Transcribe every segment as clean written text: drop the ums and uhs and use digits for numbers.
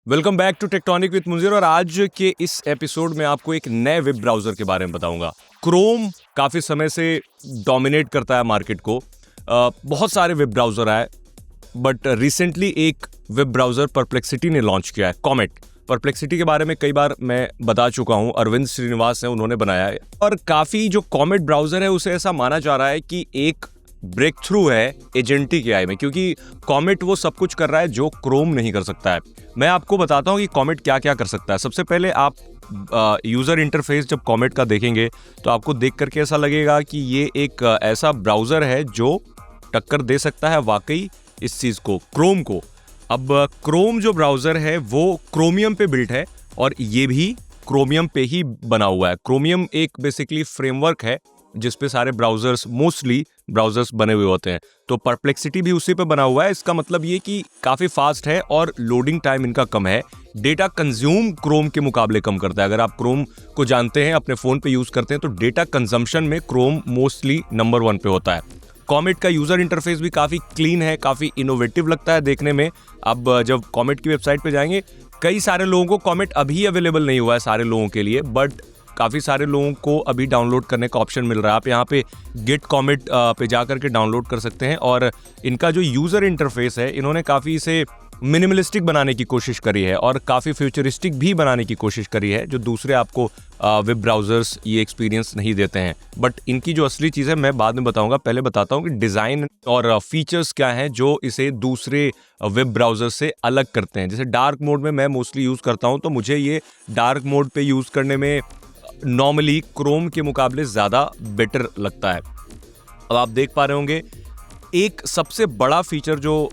Welcome back to Tectonic with Munzir और आज के इस एपिसोड में आपको एक नए वेब ब्राउजर के बारे में बताऊंगा। क्रोम काफ़ी समय से डोमिनेट करता है मार्केट को। बहुत सारे वेब ब्राउजर आए बट रिसेंटली एक वेब ब्राउजर परप्लेक्सिटी ने लॉन्च किया है, कॉमेट। परप्लेक्सिटी के बारे में कई बार मैं बता चुका हूं, अरविंद श्रीनिवास हैं, उन्होंने बनाया है। और काफ़ी जो कॉमेट ब्राउजर है उसे ऐसा माना जा रहा है कि एक ब्रेक थ्रू है एजेंटिक एआई में, क्योंकि कॉमेट वो सब कुछ कर रहा है जो क्रोम नहीं कर सकता है। मैं आपको बताता हूं कि कॉमेट क्या क्या कर सकता है। सबसे पहले आप यूज़र इंटरफेस जब कॉमेट का देखेंगे तो आपको देख करके ऐसा लगेगा कि ये एक ऐसा ब्राउज़र है जो टक्कर दे सकता है वाकई इस चीज़ को, क्रोम को। अब क्रोम जो ब्राउज़र है वो क्रोमियम पे बिल्ट है और ये भी क्रोमियम पे ही बना हुआ है। क्रोमियम एक बेसिकली फ्रेमवर्क है जिस पे सारे ब्राउज़र्स, मोस्टली ब्राउज़र्स बने हुए होते हैं। तो परप्लेक्सिटी भी उसी पे बना हुआ है। इसका मतलब ये कि काफ़ी फास्ट है और लोडिंग टाइम इनका कम है। डेटा कंज्यूम क्रोम के मुकाबले कम करता है। अगर आप क्रोम को जानते हैं, अपने फ़ोन पे यूज़ करते हैं, तो डेटा कंजम्पशन में क्रोम मोस्टली नंबर 1 पे होता है। कॉमेट का यूज़र इंटरफेस भी काफ़ी क्लीन है, काफ़ी इनोवेटिव लगता है देखने में। अब जब कॉमेट की वेबसाइट पे जाएंगे, कई सारे लोगों को कॉमेट अभी अवेलेबल नहीं हुआ है सारे लोगों के लिए, बट काफ़ी सारे लोगों को अभी डाउनलोड करने का ऑप्शन मिल रहा है। आप यहाँ पे गेट कॉमेट पे जा करके डाउनलोड कर सकते हैं। और इनका जो यूज़र इंटरफेस है, इन्होंने काफ़ी इसे मिनिमलिस्टिक बनाने की कोशिश करी है और काफ़ी फ्यूचरिस्टिक भी बनाने की कोशिश करी है, जो दूसरे आपको वेब ब्राउज़र्स ये एक्सपीरियंस नहीं देते हैं। बट इनकी जो असली चीज़ है मैं बाद में बताऊंगा। पहले बताता हूँ कि डिज़ाइन और फीचर्स क्या हैं जो इसे दूसरे वेब ब्राउज़र से अलग करते हैं। जैसे डार्क मोड में मैं मोस्टली यूज़ करता हूँ, तो मुझे ये डार्क मोड पे यूज़ करने में नॉर्मली क्रोम के मुकाबले ज़्यादा बेटर लगता है। अब आप देख पा रहे होंगे एक सबसे बड़ा फीचर जो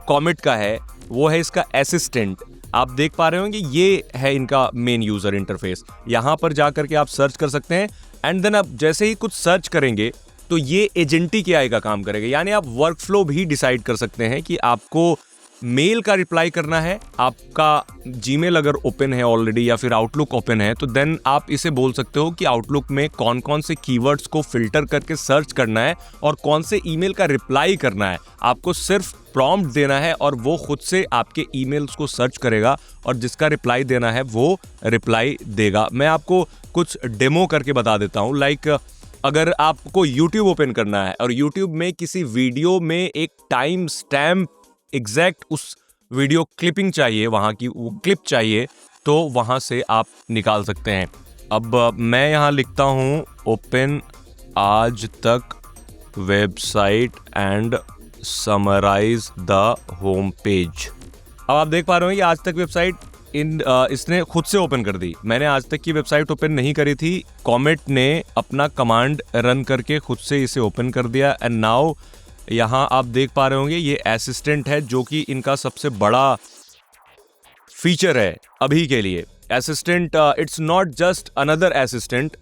कॉमेट का है वो है इसका असिस्टेंट। आप देख पा रहे होंगे ये है इनका मेन यूज़र इंटरफेस। यहाँ पर जा करके आप सर्च कर सकते हैं एंड देन आप जैसे ही कुछ सर्च करेंगे तो ये एजेंटिक एआई का काम करेगा। यानी आप वर्क फ्लो भी डिसाइड कर सकते हैं कि आपको मेल का रिप्लाई करना है, आपका जीमेल अगर ओपन है ऑलरेडी या फिर आउटलुक ओपन है, तो देन आप इसे बोल सकते हो कि आउटलुक में कौन कौन से कीवर्ड्स को फिल्टर करके सर्च करना है और कौन से ईमेल का रिप्लाई करना है। आपको सिर्फ प्रॉम्प्ट देना है और वो खुद से आपके ईमेल्स को सर्च करेगा और जिसका रिप्लाई देना है वो रिप्लाई देगा। मैं आपको कुछ डेमो करके बता देता हूँ। लाइक अगर आपको YouTube ओपन करना है और YouTube में किसी वीडियो में एक टाइम स्टैम्प एग्जैक्ट उस वीडियो क्लिपिंग चाहिए, वहाँ की वो क्लिप चाहिए, तो वहाँ से आप निकाल सकते हैं। अब मैं यहाँ लिखता हूँ open Aaj Tak website and summarise the home page. अब आप देख पा रहे हो कि आज तक वेबसाइट इसने खुद से ओपन कर दी। मैंने आज तक की वेबसाइट ओपन नहीं करी थी, कॉमेट ने अपना कमांड रन करके खुद से इसे ओपन कर दिया। एंड नाउ यहाँ आप देख पा रहे होंगे ये असिस्टेंट है जो कि इनका सबसे बड़ा फीचर है अभी के लिए। Assistant it's not just another assistant.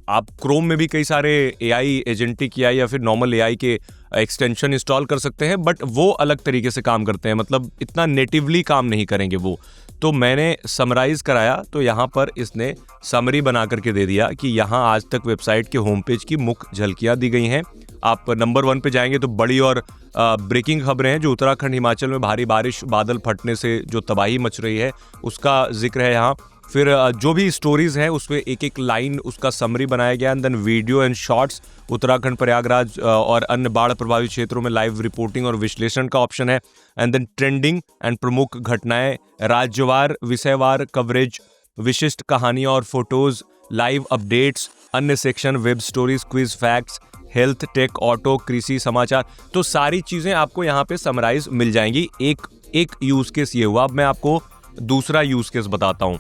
आप क्रोम में भी कई सारे एआई, एजेंटिक एआई या फिर नॉर्मल एआई के एक्सटेंशन इंस्टॉल कर सकते हैं, बट वो अलग तरीके से काम करते हैं, मतलब इतना नेटिवली काम नहीं करेंगे वो। तो मैंने समराइज कराया तो यहाँ पर इसने समरी बना करके दे दिया कि यहाँ आज तक वेबसाइट के होम पेज की मुख्य झलकियाँ दी गई हैं। आप नंबर 1 पे जाएंगे तो बड़ी और ब्रेकिंग खबरें हैं, जो उत्तराखंड हिमाचल में भारी बारिश, बादल फटने से जो तबाही मच रही है उसका जिक्र है यहाँ। फिर जो भी स्टोरीज हैं उसमें एक एक लाइन उसका समरी बनाया गया। And then video and shorts, Uttarakhand, Prayagraj और अन्य बाढ़ प्रभावित क्षेत्रों में लाइव रिपोर्टिंग और विश्लेषण का ऑप्शन है। एंड देन ट्रेंडिंग एंड प्रमुख घटनाएं, राज्यवार, विषयवार कवरेज, विशिष्ट कहानियां और फोटोज, लाइव अपडेट्स, अन्य section, web stories, quiz, facts, health, tech, auto, कृषि समाचार। तो सारी चीज़ें आपको यहाँ पे समराइज मिल जाएंगी। एक यूज़ केस ये हुआ। अब मैं आपको दूसरा यूज़ केस बताता हूँ।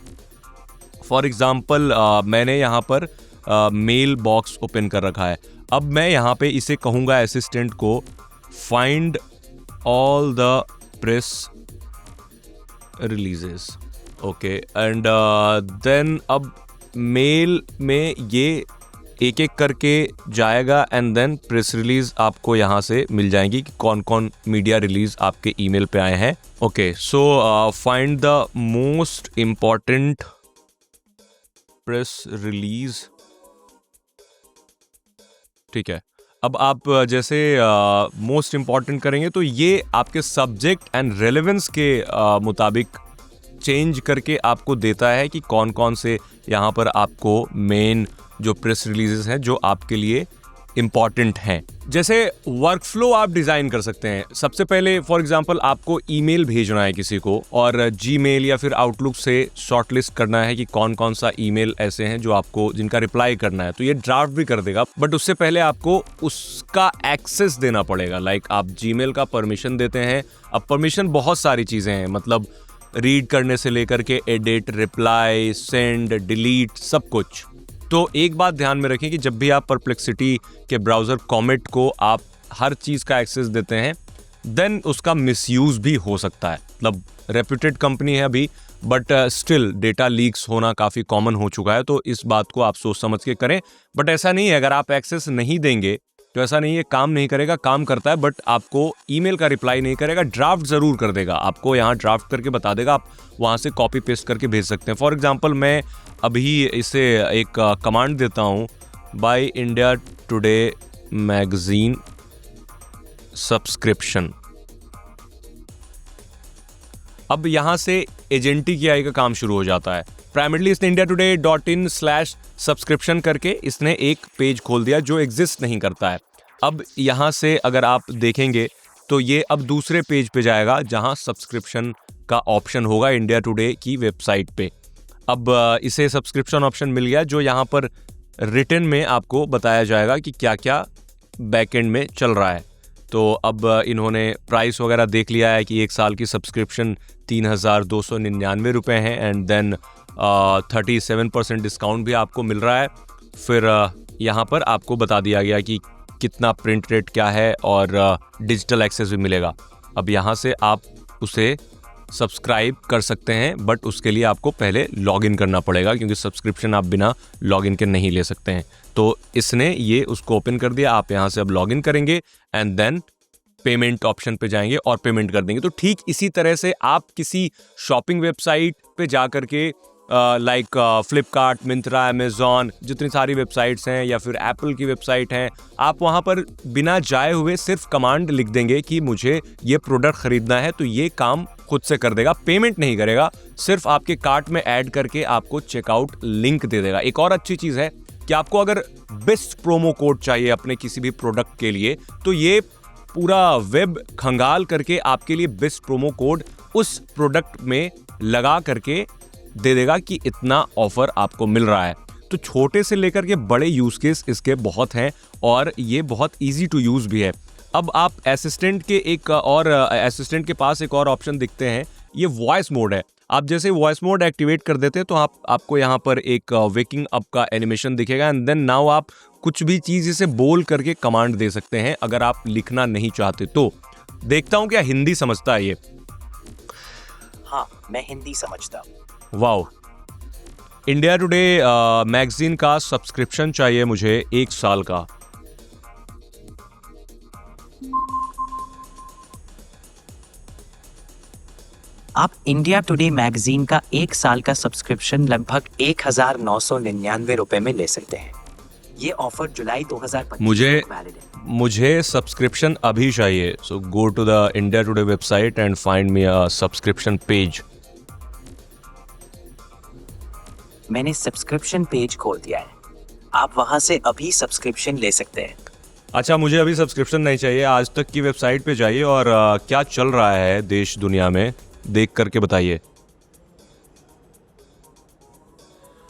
फॉर एग्जाम्पल मैंने यहाँ पर मेल बॉक्स ओपन कर रखा है। अब मैं यहाँ पे इसे कहूँगा असिस्टेंट को find all the press releases, okay. And then अब मेल में ये एक एक करके जाएगा एंड देन प्रेस रिलीज आपको यहाँ से मिल जाएंगी कि कौन कौन मीडिया रिलीज आपके ईमेल पे आए हैं। Okay, so find the most important press release, ठीक है। अब आप जैसे मोस्ट इम्पॉर्टेंट करेंगे तो ये आपके सब्जेक्ट एंड रेलेवेंस के मुताबिक चेंज करके आपको देता है कि कौन कौन से यहाँ पर आपको मेन जो प्रेस रिलीजेस हैं जो आपके लिए इम्पॉर्टेंट हैं। जैसे वर्कफ्लो आप डिज़ाइन कर सकते हैं। सबसे पहले फॉर एग्जांपल आपको ईमेल भेजना है किसी को और जीमेल या फिर आउटलुक से शॉर्टलिस्ट करना है कि कौन कौन सा ईमेल ऐसे हैं जो आपको जिनका रिप्लाई करना है, तो ये ड्राफ्ट भी कर देगा, बट उससे पहले आपको उसका एक्सेस देना पड़ेगा। लाइक आप जीमेल का परमिशन देते हैं। अब परमिशन बहुत सारी चीज़ें हैं, मतलब रीड करने से लेकर के एडिट, रिप्लाई, सेंड, डिलीट, सब कुछ। तो एक बात ध्यान में रखें कि जब भी आप परप्लेक्सिटी के ब्राउज़र कॉमेट को आप हर चीज़ का एक्सेस देते हैं, देन उसका मिसयूज़ भी हो सकता है। मतलब रेप्यूटेड कंपनी है अभी, बट स्टिल डेटा लीक्स होना काफ़ी कॉमन हो चुका है, तो इस बात को आप सोच समझ के करें। बट ऐसा नहीं है, अगर आप एक्सेस नहीं देंगे तो ऐसा नहीं है काम नहीं करेगा, काम करता है, बट आपको ईमेल का रिप्लाई नहीं करेगा, ड्राफ्ट ज़रूर कर देगा। आपको यहाँ ड्राफ्ट करके बता देगा, आप वहाँ से कॉपी पेस्ट करके भेज सकते हैं। फॉर एग्जांपल मैं अभी इसे एक कमांड देता हूँ, by India today magazine subscription. अब यहाँ से एजेंटी की आई का काम शुरू हो जाता है। प्राइमरीली इसने indiatoday.in/subscription करके इसने एक पेज खोल दिया जो एग्जिस्ट नहीं करता है। अब यहाँ से अगर आप देखेंगे तो ये अब दूसरे पेज पे जाएगा जहाँ सब्सक्रिप्शन का ऑप्शन होगा इंडिया टुडे की वेबसाइट पे। अब इसे सब्सक्रिप्शन ऑप्शन मिल गया जो यहाँ पर रिटन में आपको बताया जाएगा कि क्या क्या बैकएंड में चल रहा है। तो अब इन्होंने प्राइस वगैरह देख लिया है कि एक साल की सब्सक्रिप्शन 3,299 रुपये हैं एंड देन 37% डिस्काउंट भी आपको मिल रहा है। फिर यहाँ पर आपको बता दिया गया कि कितना प्रिंट रेट क्या है और डिजिटल एक्सेस भी मिलेगा। अब यहाँ से आप उसे सब्सक्राइब कर सकते हैं, बट उसके लिए आपको पहले लॉगिन करना पड़ेगा क्योंकि सब्सक्रिप्शन आप बिना लॉगिन के नहीं ले सकते हैं। तो इसने ये उसको ओपन कर दिया। आप यहाँ से अब लॉगिन करेंगे एंड देन पेमेंट ऑप्शन पे जाएंगे और पेमेंट कर देंगे। तो ठीक इसी तरह से आप किसी शॉपिंग वेबसाइट पे जा करके लाइक फ्लिपकार्ट, मिंत्रा, अमेज़ॉन, जितनी सारी वेबसाइट्स हैं या फिर एप्पल की वेबसाइट हैं, आप वहाँ पर बिना जाए हुए सिर्फ कमांड लिख देंगे कि मुझे ये प्रोडक्ट ख़रीदना है, तो ये काम खुद से कर देगा। पेमेंट नहीं करेगा, सिर्फ आपके कार्ट में ऐड करके आपको चेकआउट लिंक दे देगा। एक और अच्छी चीज़ है कि आपको अगर बेस्ट प्रोमो कोड चाहिए अपने किसी भी प्रोडक्ट के लिए, तो ये पूरा वेब खंगाल करके आपके लिए बेस्ट प्रोमो कोड उस प्रोडक्ट में लगा करके दे देगा कि इतना ऑफर आपको मिल रहा है। तो छोटे से लेकर के बड़े यूज केस इसके बहुत हैं और ये बहुत इजी टू यूज भी है। अब आप असिस्टेंट के पास एक और ऑप्शन दिखते हैं, ये वॉइस मोड है। आप जैसे वॉइस मोड एक्टिवेट कर देते हैं तो आपको यहाँ पर एक वेकिंग अप का एनिमेशन दिखेगा एंड देन नाउ आप कुछ भी चीज़ इसे बोल करके कमांड दे सकते हैं अगर आप लिखना नहीं चाहते तो। देखता हूँ क्या हिंदी समझता है ये। हाँ, मैं हिंदी समझता हूँ। वाओ। इंडिया टुडे मैगजीन का सब्सक्रिप्शन चाहिए मुझे 1 साल का। आप इंडिया टुडे मैगजीन का 1 साल का सब्सक्रिप्शन लगभग 1,999 रुपए में ले सकते हैं। ये ऑफर जुलाई 2025 तक वैलिड है। मुझे सब्सक्रिप्शन अभी चाहिए, so go to the India Today website and find me a subscription page. मैंने सब्सक्रिप्शन पेज खोल दिया है, आप वहां से अभी सब्सक्रिप्शन ले सकते हैं। अच्छा, मुझे अभी सब्सक्रिप्शन नहीं चाहिए, आज तक की वेबसाइट पे जाइए और क्या चल रहा है देश दुनिया में देख करके बताइए।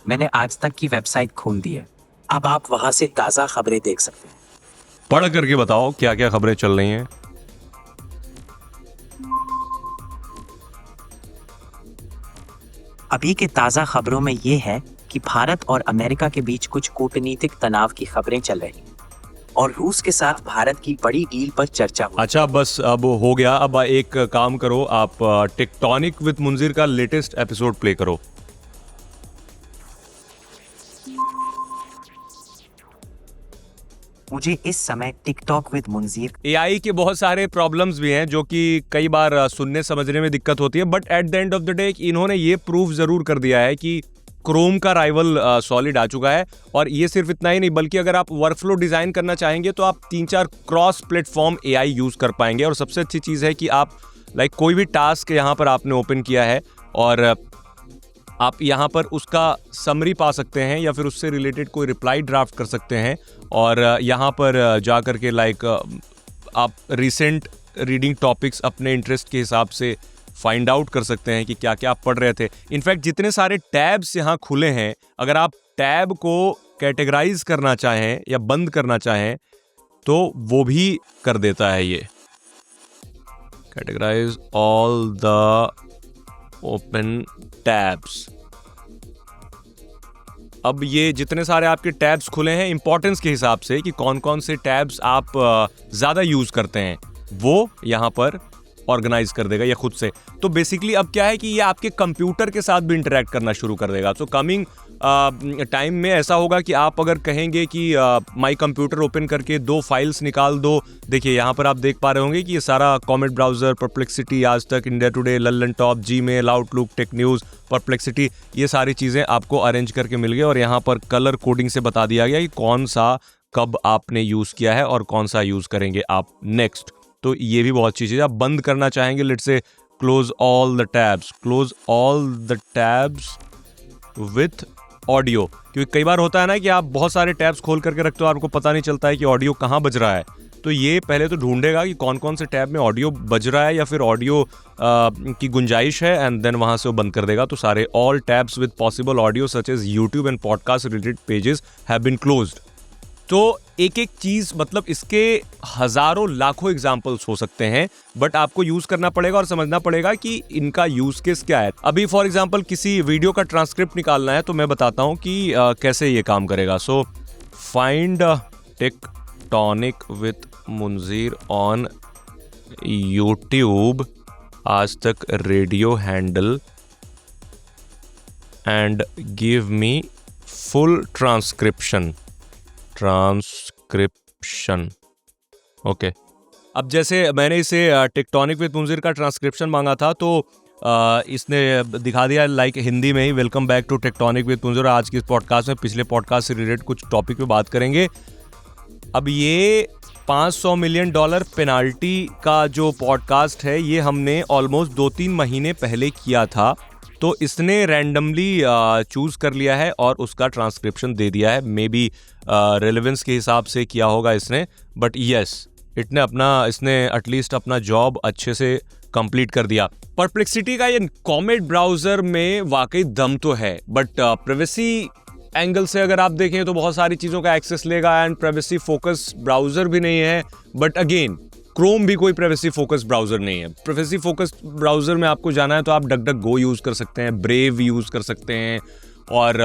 मैंने आज तक की वेबसाइट खोल दी है, अब आप वहां से ताज़ा खबरें देख सकते हैं। पढ़ करके बताओ क्या क्या खबरें चल रही हैं। अभी के ताज़ा खबरों में ये है कि भारत और अमेरिका के बीच कुछ कूटनीतिक तनाव की खबरें चल रही हैं और रूस के साथ भारत की बड़ी डील पर चर्चा हुई। अच्छा, बस अब हो गया। अब एक काम करो, आप टेक्टोनिक विद मुंजीर का लेटेस्ट एपिसोड प्ले करो। मुझे इस समय टिकटॉक विद मुंजीर। एआई के बहुत सारे प्रॉब्लम्स भी हैं जो कि कई बार सुनने समझने में दिक्कत होती है, but at the end of the day इन्होंने ये प्रूव जरूर कर दिया है कि क्रोम का राइवल सॉलिड आ चुका है। और ये सिर्फ इतना ही नहीं, बल्कि अगर आप वर्कफ्लो डिज़ाइन करना चाहेंगे तो आप 3-4 क्रॉस प्लेटफॉर्म AI यूज़ कर पाएंगे। और सबसे अच्छी चीज़ है कि आप कोई भी टास्क यहाँ पर आपने ओपन किया है और आप यहाँ पर उसका समरी पा सकते हैं या फिर उससे रिलेटेड कोई रिप्लाई ड्राफ्ट कर सकते हैं। और यहाँ पर जा कर के आप रिसेंट रीडिंग टॉपिक्स अपने इंटरेस्ट के हिसाब से फाइंड आउट कर सकते हैं कि क्या क्या आप पढ़ रहे थे। इनफैक्ट जितने सारे टैब्स यहाँ खुले हैं, अगर आप टैब को कैटेगराइज करना चाहें या बंद करना चाहें तो वो भी कर देता है ये। Categorise all the open tabs. अब ये जितने सारे आपके टैब्स खुले हैं इंपॉर्टेंस के हिसाब से कि कौन कौन से टैब्स आप ज़्यादा यूज़ करते हैं, वो यहाँ पर ऑर्गेनाइज कर देगा ये खुद से। तो बेसिकली अब क्या है कि ये आपके कंप्यूटर के साथ भी इंटरेक्ट करना शुरू कर देगा। तो कमिंग टाइम में ऐसा होगा कि आप अगर कहेंगे कि माई कंप्यूटर ओपन करके 2 फाइल्स निकाल दो, देखिए यहाँ पर आप देख पा रहे होंगे कि ये सारा कॉमेट ब्राउज़र, परप्लेक्सिटी, आज तक, India today, Lallan top, Gmail, outlook, tech news, perplexity, ये सारी चीज़ें आपको अरेंज करके मिल गई। और यहाँ पर कलर कोडिंग से बता दिया गया कि कौन सा कब आपने यूज़ किया है और कौन सा यूज़ करेंगे आप नेक्स्ट। तो ये भी बहुत अच्छी चीज़ है। आप बंद करना चाहेंगे, let's say close all the tabs with audio, क्योंकि कई बार होता है ना कि आप बहुत सारे टैब्स खोल करके रखते हो, आपको पता नहीं चलता है कि ऑडियो कहाँ बज रहा है। तो ये पहले तो ढूंढेगा कि कौन कौन से टैब में ऑडियो बज रहा है या फिर ऑडियो की गुंजाइश है, एंड देन वहाँ से वो बंद कर देगा। तो सारे all tabs with possible audio such as YouTube and podcast related pages have been closed. तो एक एक चीज़, मतलब इसके हज़ारों लाखों एग्जाम्पल्स हो सकते हैं, बट आपको यूज़ करना पड़ेगा और समझना पड़ेगा कि इनका यूज़ केस क्या है। अभी फॉर एग्जाम्पल किसी वीडियो का ट्रांसक्रिप्ट निकालना है तो मैं बताता हूँ कि कैसे ये काम करेगा। So find Tectonic with Munzir on YouTube, Aaj Tak radio handle, and give me full transcription. Okay. अब जैसे मैंने इसे टेक्टोनिक विद मुंजीर का ट्रांसक्रिप्शन मांगा था तो इसने दिखा दिया हिंदी में ही, welcome back to Tectonic with Munzir. आज की इस पॉडकास्ट में पिछले पॉडकास्ट से रिलेटेड कुछ टॉपिक पे बात करेंगे। अब ये $500 मिलियन पेनाल्टी का जो पॉडकास्ट है ये हमने ऑलमोस्ट 2-3 महीने पहले किया था। तो इसने रैंडमली चूज़ कर लिया है और उसका ट्रांसक्रिप्शन दे दिया है। मे बी रेलेवेंस के हिसाब से किया होगा इसने, बट यस, इसने एटलीस्ट अपना जॉब अच्छे से कंप्लीट कर दिया। परप्लेक्सिटी का ये कॉमेट ब्राउज़र में वाकई दम तो है, बट प्राइवेसी एंगल से अगर आप देखें तो बहुत सारी चीज़ों का एक्सेस लेगा, एंड प्राइवेसी फोकस ब्राउज़र भी नहीं है। बट अगेन, क्रोम भी कोई प्राइवेसी फोकस ब्राउज़र नहीं है। प्राइवेसी फोकस ब्राउज़र में आपको जाना है तो आप DuckDuckGo यूज़ कर सकते हैं, ब्रेव यूज़ कर सकते हैं और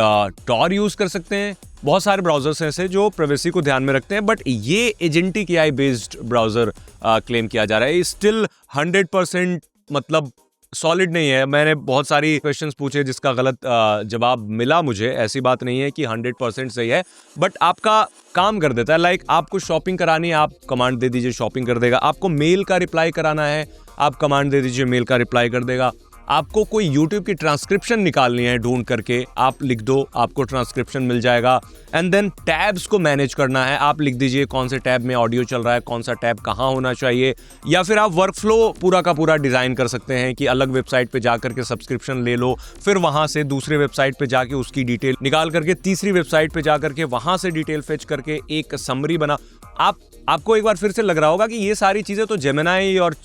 टॉर यूज़ कर सकते हैं। बहुत सारे ब्राउज़र्स हैं ऐसे जो प्राइवेसी को ध्यान में रखते हैं, बट ये agentic AI based browser claim किया जा रहा है। स्टिल 100% मतलब सॉलिड नहीं है। मैंने बहुत सारी क्वेश्चंस पूछे जिसका गलत जवाब मिला मुझे। ऐसी बात नहीं है कि 100% सही है, बट आपका काम कर देता है। आपको शॉपिंग करानी है, आप कमांड दे दीजिए, शॉपिंग कर देगा। आपको मेल का रिप्लाई कराना है, आप कमांड दे दीजिए, मेल का रिप्लाई कर देगा। आपको कोई YouTube की ट्रांसक्रिप्शन निकालनी है ढूंढ करके, आप लिख दो, आपको ट्रांसक्रिप्शन मिल जाएगा। एंड देन टैब्स को मैनेज करना है, आप लिख दीजिए कौन से टैब में ऑडियो चल रहा है, कौन सा टैब कहाँ होना चाहिए। या फिर आप वर्कफ्लो पूरा का पूरा डिज़ाइन कर सकते हैं कि अलग वेबसाइट पे जा करके सब्सक्रिप्शन ले लो, फिर वहाँ से दूसरे वेबसाइट पे जाके उसकी डिटेल निकाल करके तीसरी वेबसाइट पे जा करके वहाँ से डिटेल फेच करके एक समरी बना। आपको एक बार फिर से लग रहा होगा कि ये सारी चीज़ें तो जेमिनाई और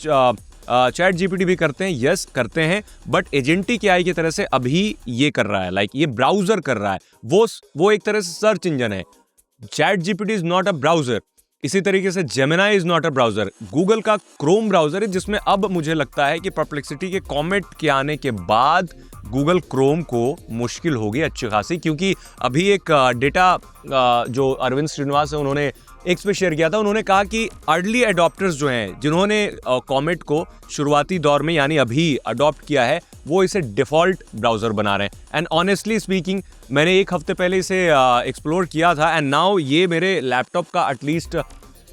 चैट GPT भी करते हैं। यस, करते हैं, बट एजेंटिक AI की तरह से अभी ये कर रहा है। ये ब्राउज़र कर रहा है, वो एक तरह से सर्च इंजन है। Chat GPT is not a browser. इसी तरीके से Gemini is not a browser. Google का क्रोम ब्राउज़र है, जिसमें अब मुझे लगता है कि परप्लेक्सिटी के कॉमेट के आने के बाद गूगल क्रोम को मुश्किल होगी अच्छी खासी, क्योंकि अभी एक डेटा जो अरविंद श्रीनिवास है उन्होंने एक्स पे शेयर किया था। उन्होंने कहा कि अर्ली अडॉप्टर्स जो हैं, जिन्होंने कॉमेट को शुरुआती दौर में यानी अभी अडॉप्ट किया है, वो इसे डिफ़ॉल्ट ब्राउज़र बना रहे हैं। एंड ऑनेस्टली स्पीकिंग, मैंने एक हफ्ते पहले इसे एक्सप्लोर किया था, एंड नाउ ये मेरे लैपटॉप का एटलीस्ट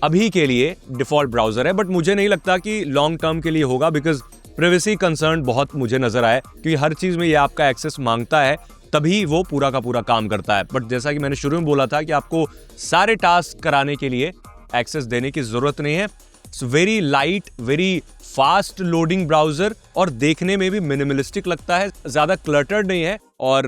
अभी के लिए डिफ़ॉल्ट ब्राउज़र है। बट मुझे नहीं लगता कि लॉन्ग टर्म के लिए होगा, बिकॉज प्राइवेसी कंसर्न बहुत मुझे नज़र आए, क्योंकि हर चीज़ में ये आपका एक्सेस मांगता है, तभी वो पूरा का पूरा काम करता है। बट जैसा कि मैंने शुरू में बोला था कि आपको सारे टास्क कराने के लिए एक्सेस देने की जरूरत नहीं है। It's very light, very fast loading browser और देखने में भी मिनिमलिस्टिक लगता है, ज्यादा क्लटर्ड नहीं है और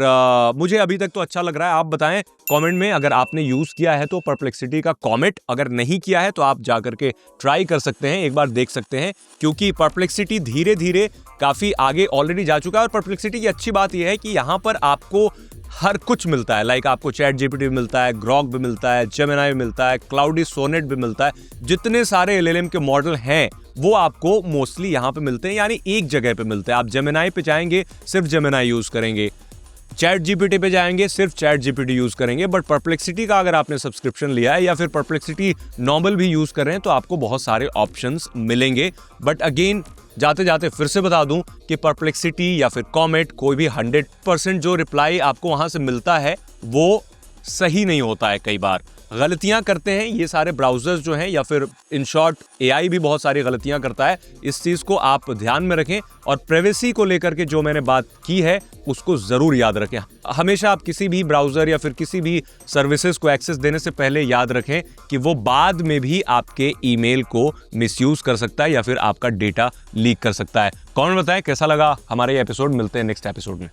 मुझे अभी तक तो अच्छा लग रहा है। आप बताएं कमेंट में अगर आपने यूज किया है तो परप्लेक्सिटी का कॉमेट, अगर नहीं किया है तो आप जाकर के ट्राई कर सकते हैं, एक बार देख सकते हैं, क्योंकि परप्लेक्सिटी धीरे धीरे काफी आगे ऑलरेडी जा चुका है। और परप्लेक्सिटी की अच्छी बात यह है कि यहाँ पर आपको हर कुछ मिलता है। लाइक आपको चैट जीपीटी भी मिलता है, ग्रॉक भी मिलता है, जेमिनी भी मिलता है, क्लाउडी सोनेट भी मिलता है। जितने सारे एलएलएम के मॉडल हैं वो आपको मोस्टली यहाँ पे मिलते हैं, यानी एक जगह पे मिलते हैं। आप जेमिनी पे जाएंगे सिर्फ जेमिनी यूज करेंगे, चैट जीपीटी पे जाएंगे सिर्फ चैट जीपीटी यूज करेंगे। बट परप्लेक्सिटी का अगर आपने सब्सक्रिप्शन लिया है या फिर परप्लेक्सिटी नॉर्मल भी यूज कर रहे हैं तो आपको बहुत सारे ऑप्शंस मिलेंगे। बट अगेन जाते जाते फिर से बता दूं कि परप्लेक्सिटी या फिर कॉमेट कोई भी 100% जो रिप्लाई आपको वहां से मिलता है वो सही नहीं होता है। कई बार गलतियां करते हैं ये सारे ब्राउजर्स जो हैं, या फिर इन शॉर्ट एआई भी बहुत सारी गलतियां करता है। इस चीज़ को आप ध्यान में रखें और प्राइवेसी को लेकर के जो मैंने बात की है उसको ज़रूर याद रखें। हमेशा आप किसी भी ब्राउज़र या फिर किसी भी सर्विसेज को एक्सेस देने से पहले याद रखें कि वो बाद में भी आपके ईमेल को मिसयूज़ कर सकता है या फिर आपका डेटा लीक कर सकता है। कमेंट बताएं कैसा लगा हमारा ये एपिसोड। मिलते हैं नेक्स्ट एपिसोड में।